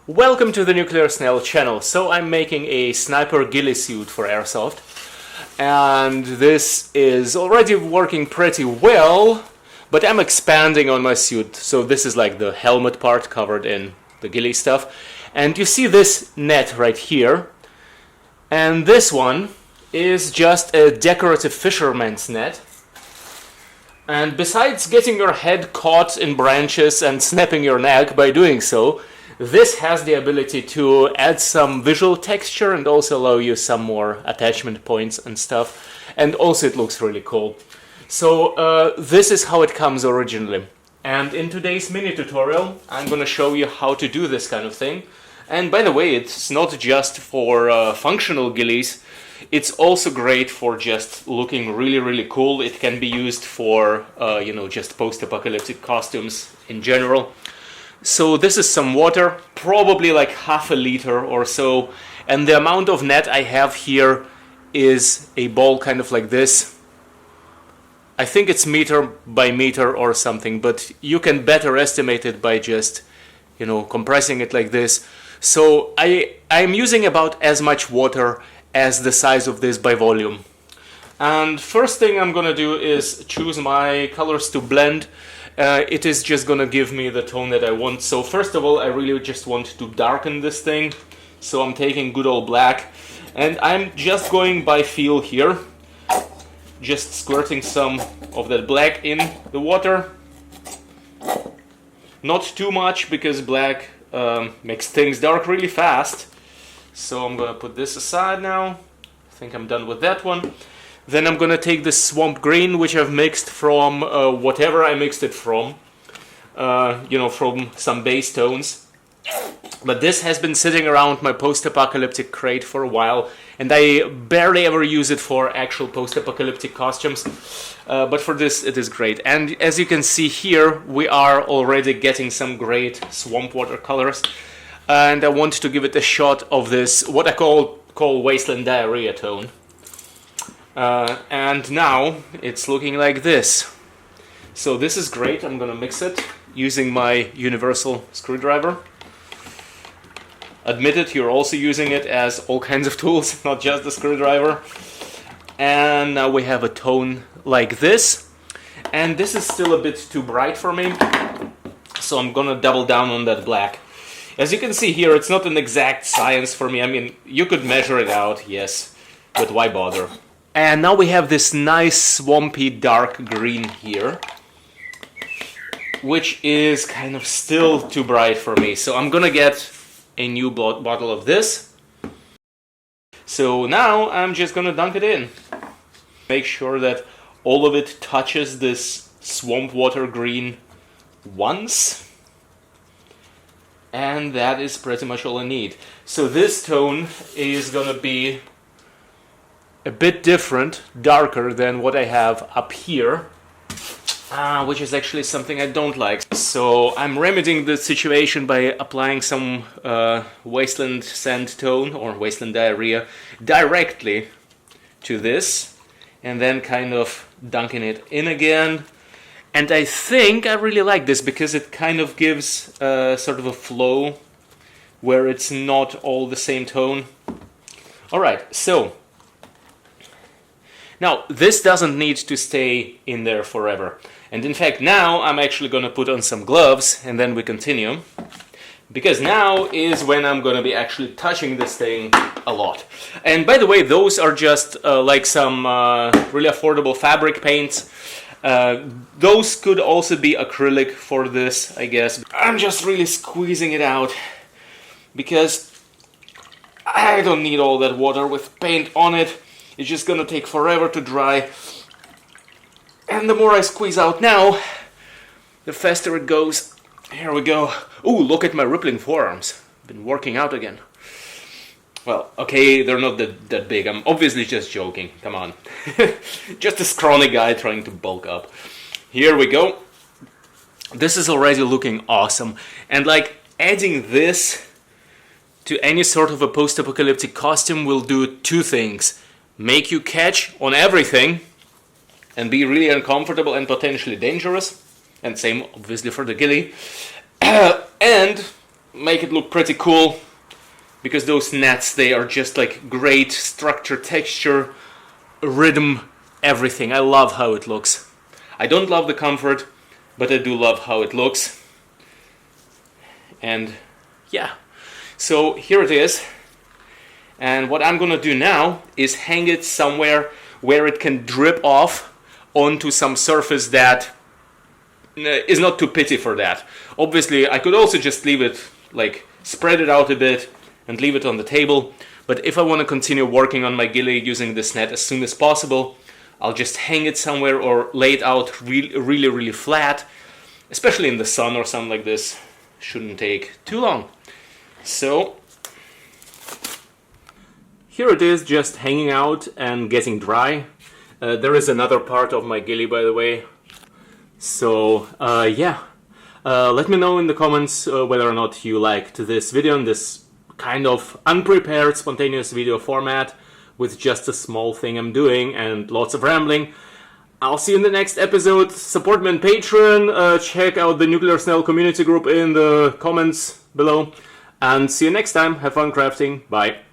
Welcome to the Nuclear Snail channel. So I'm making a sniper ghillie suit for Airsoft, and this is already working pretty well, but I'm expanding on my suit. So this is like the helmet part covered in the ghillie stuff, and you see this net right here, and this one is just a decorative fisherman's net. And besides getting your head caught in branches and snapping your neck by doing so, this has the ability to add some visual texture and also allow you some more attachment points and stuff. And also it looks really cool. So this is how it comes originally. And in today's mini tutorial, I'm going to show you how to do this kind of thing. And by the way, it's not just for functional ghillies. It's also great for just looking really cool. It can be used for, just post-apocalyptic costumes in general. So this is some water, probably like half a liter or so, and the amount of net I have here is a ball kind of like this. I think it's meter by meter or something, but you can better estimate it by just, compressing it like this. So I'm using about as much water as the size of this by volume. And first thing I'm gonna do is choose my colors to blend. It is just gonna give me the tone that I want. So first of all, I really just want to darken this thing. So I'm taking good old black, and I'm just going by feel here. Just squirting some of that black in the water. Not too much, because black makes things dark really fast. So I'm gonna put this aside now. I think I'm done with that one. Then I'm gonna take this swamp green, which I've mixed from whatever I mixed it from, from some base tones. But this has been sitting around my post-apocalyptic crate for a while, and I barely ever use it for actual post-apocalyptic costumes. But for this, it is great. And as you can see here, we are already getting some great swamp water colors. And I want to give it a shot of this, what I call wasteland diarrhea tone. And now it's looking like this. So this is great. I'm gonna mix it using my universal screwdriver. Admit it, you're also using it as all kinds of tools, not just the screwdriver. And now we have a tone like this. And this is still a bit too bright for me, so I'm gonna double down on that black. As you can see here, it's not an exact science for me. I mean, you could measure it out, yes, but why bother? And now we have this nice swampy dark green here, which is kind of still too bright for me. So I'm gonna get a new bottle of this. So now I'm just gonna dunk it in. Make sure that all of it touches this swamp water green once. And that is pretty much all I need. So this tone is gonna be a bit different, darker than what I have up here, which is actually something I don't like. So I'm remedying the situation by applying some wasteland sand tone or wasteland diarrhea directly to this, and then kind of dunking it in again. And I think I really like this because it kind of gives sort of a flow where it's not all the same tone. Alright, so now this doesn't need to stay in there forever. And in fact now I'm actually going to put on some gloves and then we continue. Because now is when I'm going to be actually touching this thing a lot. And by the way, those are just like some really affordable fabric paints. Those could also be acrylic for this, I guess. I'm just really squeezing it out because I don't need all that water with paint on it. It's just gonna take forever to dry. And the more I squeeze out now, the faster it goes. Here we go. Ooh, look at my rippling forearms. Been working out again. Well, okay, they're not that big. I'm obviously just joking. Come on. Just a scrawny guy trying to bulk up. Here we go. This is already looking awesome. And like adding this to any sort of a post-apocalyptic costume will do two things. Make you catch on everything and be really uncomfortable and potentially dangerous. And same obviously for the ghillie. And make it look pretty cool, because those nets, they are just like great structure, texture, rhythm, everything. I love how it looks. I don't love the comfort, but I do love how it looks. And yeah, so here it is. And what I'm gonna do now is hang it somewhere where it can drip off onto some surface that is not too pitty for that. Obviously, I could also just leave it, like, spread it out a bit and leave it on the table. But if I want to continue working on my ghillie using this net as soon as possible, I'll just hang it somewhere or lay it out really flat. Especially in the sun or something like this. Shouldn't take too long. So here it is, just hanging out and getting dry. There is another part of my ghillie, by the way. So yeah, let me know in the comments whether or not you liked this video in this kind of unprepared, spontaneous video format with just a small thing I'm doing and lots of rambling. I'll see you in the next episode. Support me on Patreon, check out the Nuclear Snail community group in the comments below, and see you next time. Have fun crafting. Bye.